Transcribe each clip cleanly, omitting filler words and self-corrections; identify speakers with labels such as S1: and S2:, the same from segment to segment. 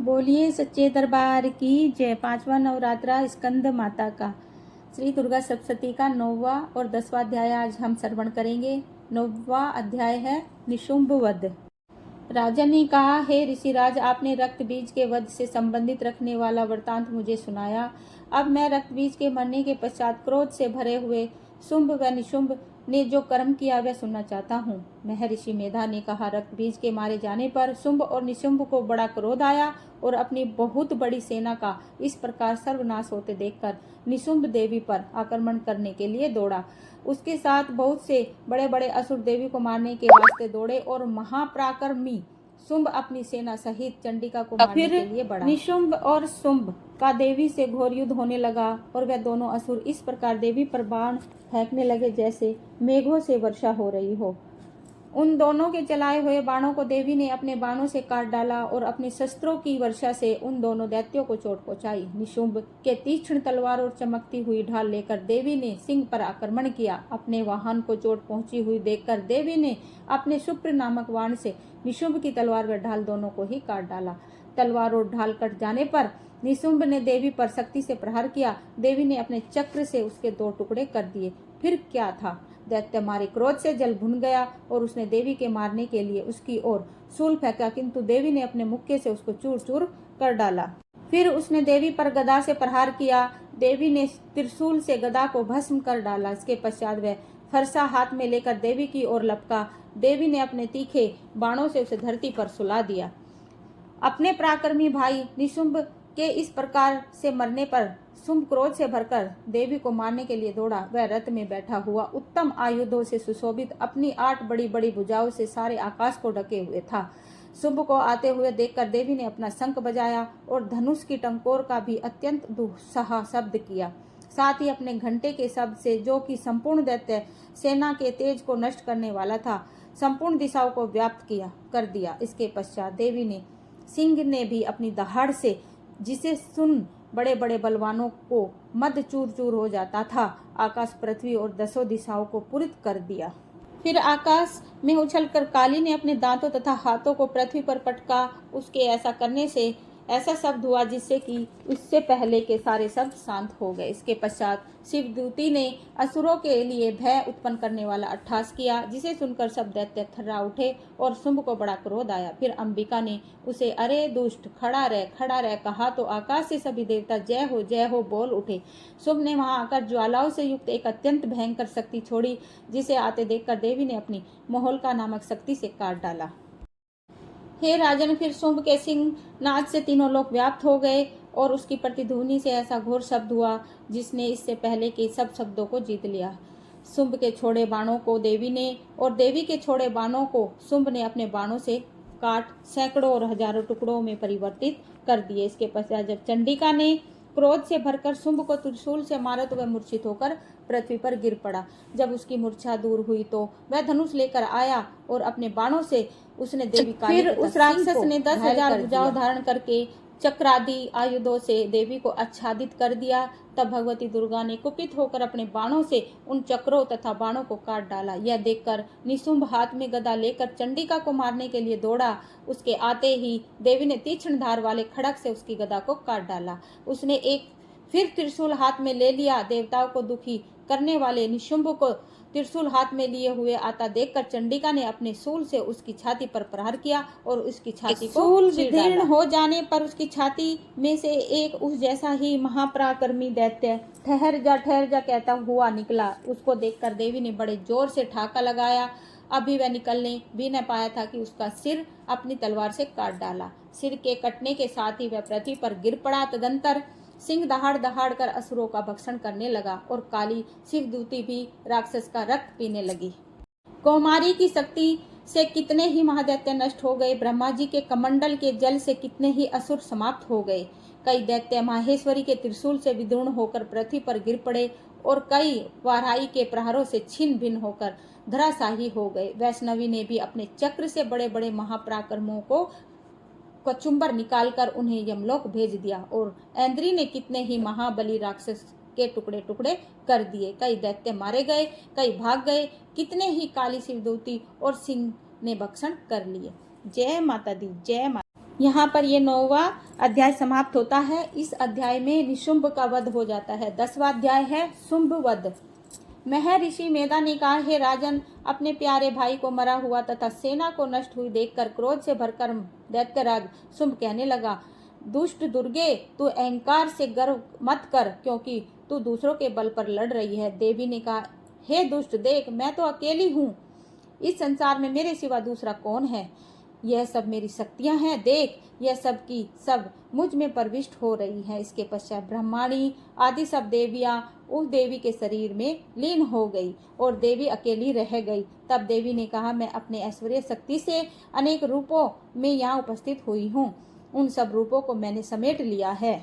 S1: बोलिए सच्चे दरबार की जय। पांचवा नवरात्रा स्कंद माता का श्री दुर्गा सप्तशती का 9वां और 10वां अध्याय आज हम श्रवण करेंगे। 9वां अध्याय है निशुंभ वध। राजा ने कहा, हे ऋषिराज, आपने रक्त बीज के वध से संबंधित रखने वाला वृतांत मुझे सुनाया। अब मैं रक्त बीज के मरने के पश्चात क्रोध से भरे हुए शुंभ व निशुंभ ने जो कर्म किया वह सुनना चाहता हूँ। महर्षि मेधा ने कहा, रक्त बीज के मारे जाने पर शुंभ और निशुंभ को बड़ा क्रोध आया और अपनी बहुत बड़ी सेना का इस प्रकार सर्वनाश होते देखकर निशुंभ देवी पर आक्रमण करने के लिए दौड़ा। उसके साथ बहुत से बड़े बड़े असुर देवी को मारने के वास्ते दौड़े और महापराक्रमी शुंभ अपनी सेना सहित चंडिका को मारने के लिए बढ़ा। निशुंभ और शुंभ का देवी से घोर युद्ध होने लगा और वह दोनों असुर इस प्रकार देवी पर बाण फेंकने लगे जैसे मेघों से वर्षा हो रही हो। उन दोनों के चलाए हुए बाणों को देवी ने अपने बाणों से काट डाला और अपने शस्त्रों की वर्षा से उन दोनों दैत्यों को चोट पहुंचाई। निशुंभ के तीक्ष्ण तलवार और चमकती हुई ढाल लेकर देवी ने सिंह पर आक्रमण किया। अपने वाहन को चोट पहुंची हुई देखकर देवी ने अपने शुप्र नामक बाण से निशुंभ की तलवार व ढाल दोनों को ही काट डाला। तलवार और ढाल कट जाने पर निशुंभ ने देवी पर शक्ति से प्रहार किया। देवी ने अपने चक्र से उसके 2 टुकड़े कर दिए। फिर क्या था, दैत्य मारे क्रोध से जल भुन गया और उसने देवी के मारने के लिए उसकी ओर शूल फेंका, किंतु देवी ने अपने मुक्के से उसको चूर चूर कर डाला। फिर उसने देवी पर गदा से प्रहार किया। देवी ने त्रिशूल से गदा को भस्म कर डाला। इसके पश्चात वह फरसा हाथ में लेकर देवी की ओर लपका। देवी ने अपने तीखे बाणों से उसे धरती पर सुला दिया। अपने पराक्रमी भाई निशुंभ के इस प्रकार से मरने पर शुंभ क्रोध से भरकर देवी को मारने के लिए दौड़ा। वह रथ में बैठा हुआ उत्तम आयुधों से सुशोभित अपनी 8 बड़ी बड़ी भुजाओं से सारे आकाश को ढके हुए था। शुंभ को आते हुए देखकर देवी ने अपना शंख बजाया और धनुष की टंकोर का भी अत्यंत दुस्सह शब्द किया। साथ ही अपने घंटे के शब्द से, जो कि संपूर्ण दैत्य सेना के तेज को नष्ट करने वाला था, संपूर्ण दिशाओं को व्याप्त कर दिया। इसके पश्चात देवी ने सिंह ने भी अपनी दहाड़ से, जिसे सुन बड़े बड़े बलवानों को मद चूर चूर हो जाता था, आकाश, पृथ्वी और 10 दिशाओं को पूरित कर दिया। फिर आकाश में उछलकर काली ने अपने दांतों तथा हाथों को पृथ्वी पर पटका। उसके ऐसा करने से ऐसा शब्द हुआ जिससे कि उससे पहले के सारे शब्द शांत हो गए। इसके पश्चात शिवदूती ने असुरों के लिए भय उत्पन्न करने वाला अट्टहास किया, जिसे सुनकर सब दैत्य थर्रा उठे और शुंभ को बड़ा क्रोध आया। फिर अंबिका ने उसे, अरे दुष्ट, खड़ा रह कहा तो आकाश से सभी देवता जय हो बोल उठे। शुंभ ने वहां आकर ज्वालाओं से युक्त एक अत्यंत भयंकर शक्ति छोड़ी, जिसे आते देखकर देवी ने अपनी मोहलका नामक शक्ति से काट डाला। हे राजन, फिर शुंभ के सिंह नाद से तीनों लोक व्याप्त हो गए और उसकी प्रतिध्वनि से ऐसा घोर शब्द हुआ जिसने इससे पहले के सब शब्दों को जीत लिया। शुंभ के छोड़े बाणों को देवी ने और देवी के छोड़े बाणों को शुंभ ने अपने बाणों से काट सैकड़ों और हजारों टुकड़ों में परिवर्तित कर दिए। इसके पश्चात जब चंडिका ने क्रोध से भरकर शुंभ को त्रिशूल से मारा तो वह मूर्छित होकर पृथ्वी पर गिर पड़ा। जब उसकी मूर्छा दूर हुई तो वह धनुष लेकर आया और अपने बाणों से उसने देवी काली फिर उस राक्षस ने 10,000 भुजाओं धारण करके चक्रादि आयुधों से देवी को आच्छादित कर दिया। तब भगवती दुर्गा ने कुपित होकर अपने बाणों से उन चक्रों तथा बाणों को काट डाला। यह देखकर निशुंभ हाथ में गदा लेकर चंडिका को मारने के लिए दौड़ा। उसके आते ही देवी ने तीक्ष्ण धार वाले खड़ग से उसकी गदा को काट डाला। उसने एक फिर त्रिशूल हाथ में ले लिया। देवताओं को दुखी करने वाले निशुंभ को त्रिशूल हाथ में लिए हुए आता देखकर चंडिका ने अपने शूल से उसकी छाती पर प्रहार किया और उसकी छाती को विदीर्ण हो जाने पर उसकी छाती में से एक उस जैसा ही महापराक्रमी दैत्य ठहर जा कहता हुआ निकला। उसको देखकर देवी ने बड़े जोर से ठाका लगाया। अभी वह निकलने भी न पाया था कि उसका सिर अपनी तलवार से काट डाला। सिर के कटने के साथ ही वह पृथ्वी पर गिर पड़ा। तदंतर सिंह दहाड़ कर असुरों का भक्षण करने लगा और काली शिवदूती भी राक्षस का रक्त पीने लगी। कौमारी की शक्ति से कितने ही महादैत्य नष्ट हो गए। ब्रह्मा जी के कमंडल के जल से कितने ही असुर समाप्त हो गए। कई दैत्य माहेश्वरी के त्रिशूल से विदीर्ण होकर पृथ्वी पर गिर पड़े और कई वाराही के प्रहारों से छिन्न भिन्न होकर धराशाही हो गए। वैष्णवी ने भी अपने चक्र से बड़े बड़े महापराक्रमों को कचुम्बर निकालकर उन्हें यमलोक भेज दिया और ऐन्द्री ने कितने ही महाबली राक्षस के टुकड़े टुकड़े कर दिए। कई दैत्य मारे गए, कई भाग गए, कितने ही काली शिवदूती और सिंह ने भक्षण कर लिए। जय माता दी, जय माता। यहाँ पर ये 9वां अध्याय समाप्त होता है। इस अध्याय में निशुंभ का वध हो जाता है। 10वां अध्याय है शुंभ वध। महर्षि मेधा ने कहा, हे राजन, अपने प्यारे भाई को मरा हुआ तथा सेना को नष्ट हुई देखकर क्रोध से भरकर दैत्यराज शुंभ कहने लगा, दुष्ट दुर्गे, तू अहंकार से गर्व मत कर, क्योंकि तू दूसरों के बल पर लड़ रही है। देवी ने कहा, हे दुष्ट, देख, मैं तो अकेली हूँ। इस संसार में मेरे सिवा दूसरा कौन है? यह सब मेरी शक्तियां हैं। देख, यह सब की सब मुझ में प्रविष्ट हो रही है। इसके पश्चात ब्रह्माणी आदि सब देवियां उस देवी के शरीर में लीन हो गई और देवी अकेली रह गई। तब देवी ने कहा, मैं अपने ऐश्वर्य शक्ति से अनेक रूपों में यहाँ उपस्थित हुई हूँ। उन सब रूपों को मैंने समेट लिया है।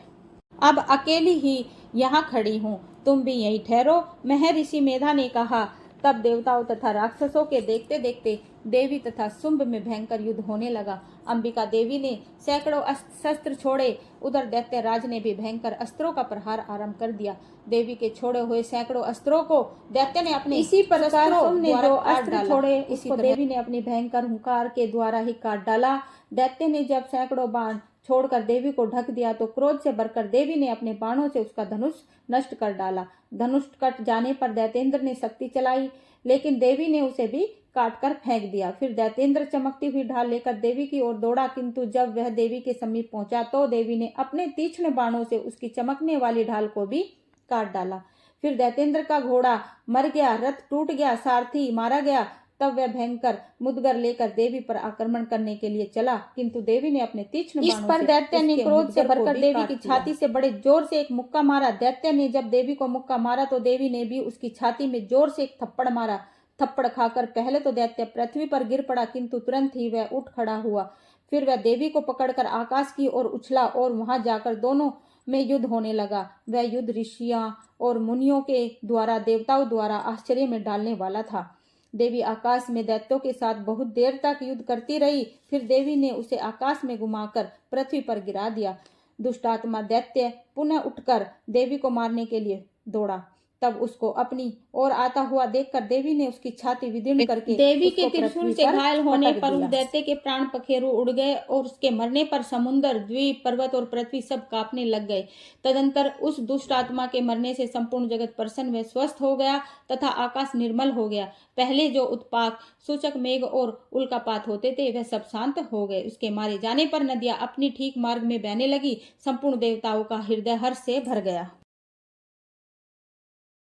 S1: अब अकेली ही यहाँ खड़ी हूँ, तुम भी यहीं ठहरो। महर्षि मेधा ने कहा। तब देवताओं तथा राक्षसों के देखते देखते देवी तथा शुंभ में भयंकर युद्ध होने लगा। अंबिका देवी ने सैकड़ों शस्त्र छोड़े, उधर दैत्यराज ने भी भयंकर अस्त्रों का प्रहार आरंभ कर दिया। देवी के छोड़े हुए सैकड़ों अस्त्रों को दैत्य ने अपने इसी प्रकार ने जो अस्त्र छोड़े उसको देवी ने अपनी भयंकर हुंकार के द्वारा ही काट डाला। दैत्य ने जब सैकड़ों बाण छोड़कर देवी को ढक दिया तो क्रोध से भरकर देवी ने अपने बाणों से उसका धनुष नष्ट कर डाला। धनुष कट जाने पर दैत्येंद्र ने शक्ति चलाई, लेकिन देवी ने उसे भी काटकर फेंक दिया। फिर दैत्येंद्र चमकती हुई ढाल लेकर देवी की ओर दौड़ा, किंतु जब वह देवी के समीप पहुंचा तो देवी ने अपने तीक्ष्ण बाणों से उसकी चमकने वाली ढाल को भी काट डाला। फिर दैत्येंद्र का घोड़ा मर गया, रथ टूट गया, सारथी मारा गया। तब वह भयंकर मुदगर लेकर देवी पर आक्रमण करने के लिए चला, किंतु देवी ने अपने तीक्ष्ण बाणों से इस पर दैत्य ने क्रोध से भरकर देवी की छाती से बड़े जोर से एक मुक्का मारा। दैत्य ने जब देवी को मुक्का मारा तो देवी ने भी उसकी छाती में जोर से एक थप्पड़ मारा। थप्पड़ खाकर पहले तो दैत्य पृथ्वी पर गिर पड़ा, किंतु तुरंत ही वह उठ खड़ा हुआ। फिर वह देवी को पकड़कर आकाश की ओर उछला और वहां जाकर दोनों में युद्ध होने लगा। वह युद्ध ऋषियों और मुनियों के द्वारा, देवताओं द्वारा आश्चर्य में डालने वाला था। देवी आकाश में दैत्यों के साथ बहुत देर तक युद्ध करती रही। फिर देवी ने उसे आकाश में घुमाकर पृथ्वी पर गिरा दिया। दुष्टात्मा दैत्य पुनः उठकर देवी को मारने के लिए दौड़ा। तब उसको अपनी ओर आता हुआ देखकर देवी ने उसकी छाती विदीर्ण करके देवी के त्रिशूल से घायल होने पर उस दैत्य के प्राण पखेरु उड़ गए और उसके मरने पर समुद्र, द्वीप, पर्वत और पृथ्वी सब कांपने लग गए। तदंतर उस दुष्ट आत्मा के मरने से संपूर्ण जगत प्रसन्न व स्वस्थ हो गया तथा आकाश निर्मल हो गया। पहले जो उत्पात सूचक मेघ और उल्कापात होते थे वह सब शांत हो गए। उसके मारे जाने पर नदियां अपनी ठीक मार्ग में बहने लगी। संपूर्ण देवताओं का हृदय हर्ष से भर गया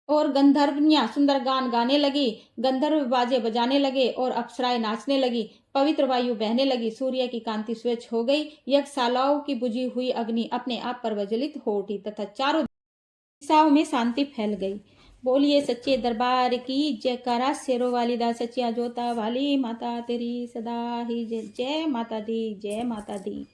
S1: और गंधर्वनियां सुंदर गान गाने लगी। गंधर्व बाजे बजाने लगे और अप्सराएं नाचने लगी। पवित्र वायु बहने लगी। सूर्य की कांति स्वच्छ हो गई। यज्ञशालाओं की बुझी हुई अग्नि अपने आप प्रज्वलित हो उठी तथा चारों दिशाओं में शांति फैल गई। बोलिए सच्चे दरबार की जयकारा। शेरों वाली दा सच्चिया जोता वाली माता तेरी सदा ही जय। जय माता दी, जय माता दी।